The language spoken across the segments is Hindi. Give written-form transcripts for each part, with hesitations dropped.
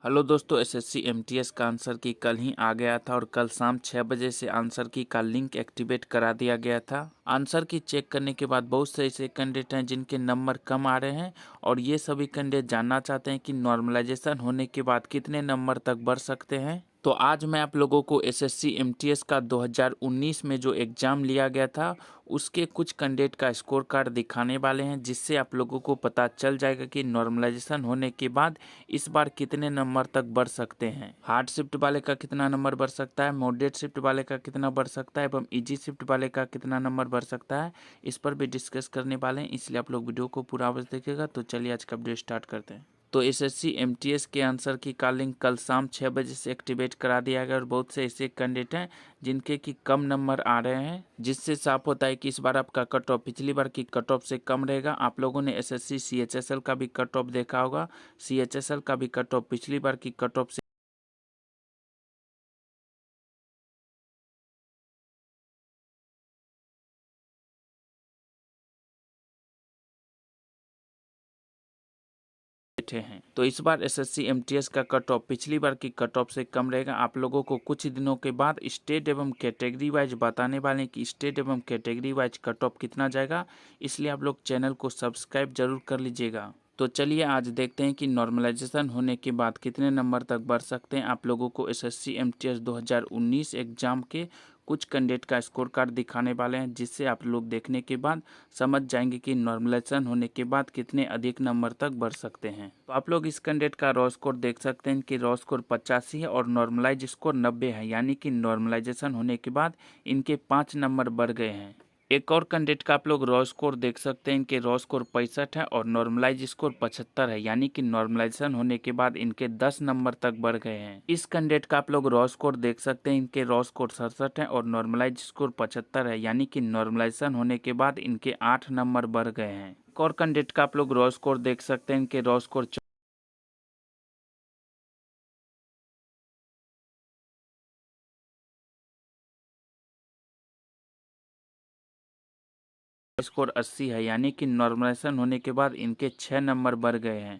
हेलो दोस्तों, एसएससी एमटीएस का आंसर की कल ही आ गया था और कल शाम 6 बजे से आंसर की का लिंक एक्टिवेट करा दिया गया था। आंसर की चेक करने के बाद बहुत से ऐसे कैंडिडेट हैं जिनके नंबर कम आ रहे हैं और ये सभी कैंडिडेट जानना चाहते हैं कि नॉर्मलाइजेशन होने के बाद कितने नंबर तक बढ़ सकते हैं। तो आज मैं आप लोगों को एसएससी एमटीएस का 2019 में जो एग्ज़ाम लिया गया था उसके कुछ कैंडिडेट का स्कोर कार्ड दिखाने वाले हैं, जिससे आप लोगों को पता चल जाएगा कि नॉर्मलाइजेशन होने के बाद इस बार कितने नंबर तक बढ़ सकते हैं। हार्ड शिफ्ट वाले का कितना नंबर बढ़ सकता है, मॉडरेट शिफ्ट वाले का कितना बढ़ सकता है एवं इजी शिफ्ट वाले का कितना नंबर बढ़ सकता है, इस पर भी डिस्कस करने वाले हैं। इसलिए आप लोग वीडियो को पूरा अवश्य देखिएगा। तो चलिए आज का वीडियो स्टार्ट करते हैं। तो एसएससी एमटीएस के आंसर की कॉलिंग कल शाम 6 बजे से एक्टिवेट करा दिया गया और बहुत से ऐसे कैंडिडेट हैं जिनके कि कम नंबर आ रहे हैं, जिससे साफ होता है कि इस बार आपका कट ऑफ पिछली बार की कट ऑफ से कम रहेगा। आप लोगों ने एसएससी सीएचएसएल का भी कट ऑफ देखा होगा। सीएचएसएल का भी कट ऑफ पिछली बार की कट ऑफ से हैं। तो इस बार एसएससी एमटीएस का कट ऑफ पिछली बार की कट ऑफ से कम रहेगा। आप लोगों को कुछ दिनों के बाद स्टेट एवं कैटेगरी वाइज बताने वाले हैं कि स्टेट एवं कैटेगरी वाइज कट ऑफ कितना जाएगा, इसलिए आप लोग चैनल को सब्सक्राइब जरूर कर लीजिएगा। तो चलिए आज देखते हैं कि नॉर्मलाइजेशन होने के बाद कितने नंबर तक बढ़ सकते हैं। आप लोगों को एसएससी एमटीएस 2019 एग्जाम के कुछ कैंडिडेट का स्कोर कार्ड दिखाने वाले हैं, जिससे आप लोग देखने के बाद समझ जाएंगे कि नॉर्मलाइजेशन होने के बाद कितने अधिक नंबर तक बढ़ सकते हैं। तो आप लोग इस कैंडिडेट का रॉ स्कोर देख सकते हैं कि रॉ स्कोर 85 है और नॉर्मलाइज स्कोर 90 है, यानी कि नॉर्मलाइजेशन होने के बाद इनके 5 नंबर बढ़ गए हैं। एक और कैंडिडेट का आप लोग रॉ स्कोर देख सकते हैं, इनके रॉ स्कोर 65 है और नॉर्मलाइज स्कोर 75 है, यानी कि नॉर्मलाइजेशन होने के बाद इनके 10 नंबर तक बढ़ गए हैं। इस कैंडिडेट का आप लोग रॉ स्कोर देख सकते हैं, इनके रॉ स्कोर 67 है और नॉर्मलाइज स्कोर 75 है, यानी कि नॉर्मलाइजेशन होने के बाद इनके 8 नंबर बढ़ गए हैं। एक और कैंडिडेट का आप लोग रॉ स्कोर देख सकते हैं, इनके रॉ स्कोर स्कोर 80 है, यानी कि नॉर्मलाइजेशन होने के बाद इनके 6 नंबर बढ़ गए हैं।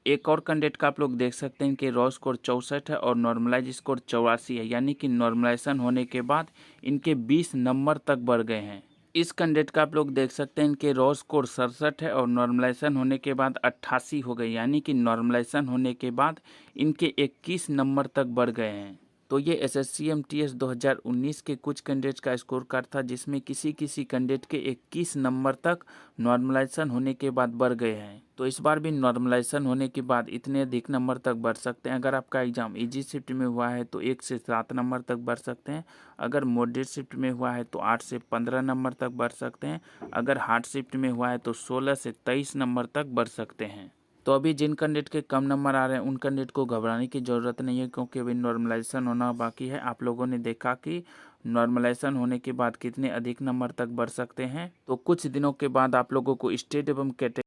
एक और कैंडिडेट का आप लोग देख सकते हैं कि रॉ स्कोर 64 है और नॉर्मलाइज स्कोर 84 है, यानी कि नॉर्मलाइजेशन होने के बाद इनके 20 नंबर तक बढ़ गए हैं। इस कैंडिडेट का आप लोग देख सकते हैं कि रॉ स्कोर 67 है और नॉर्मलाइजेशन होने के बाद 88 हो गए, यानी कि नॉर्मलाइजेशन होने के बाद इनके 21 नंबर तक बढ़ गए हैं। तो ये एसएससी एमटीएस 2019 के कुछ कैंडिडेट्स का स्कोर कार्ड था, जिसमें किसी किसी कैंडिडेट के 21 नंबर तक नॉर्मलाइजेशन होने के बाद बढ़ गए हैं। तो इस बार भी नॉर्मलाइजेशन होने के बाद इतने अधिक नंबर तक बढ़ सकते हैं। अगर आपका एग्जाम इजी शिफ्ट में हुआ है तो 1 से 7 नंबर तक बढ़ सकते हैं। अगर मॉडरेट शिफ्ट में हुआ है तो 8 से 15 नंबर तक बढ़ सकते हैं। अगर हार्ड शिफ्ट में हुआ है तो 16 से 23 नंबर तक बढ़ सकते हैं। तो अभी जिन कैंडिडेट के कम नंबर आ रहे हैं उन कैंडिडेट को घबराने की ज़रूरत नहीं है, क्योंकि अभी नॉर्मलाइजेशन होना बाकी है। आप लोगों ने देखा कि नॉर्मलाइजेशन होने के बाद कितने अधिक नंबर तक बढ़ सकते हैं। तो कुछ दिनों के बाद आप लोगों को स्टेट एवं कैटेगरी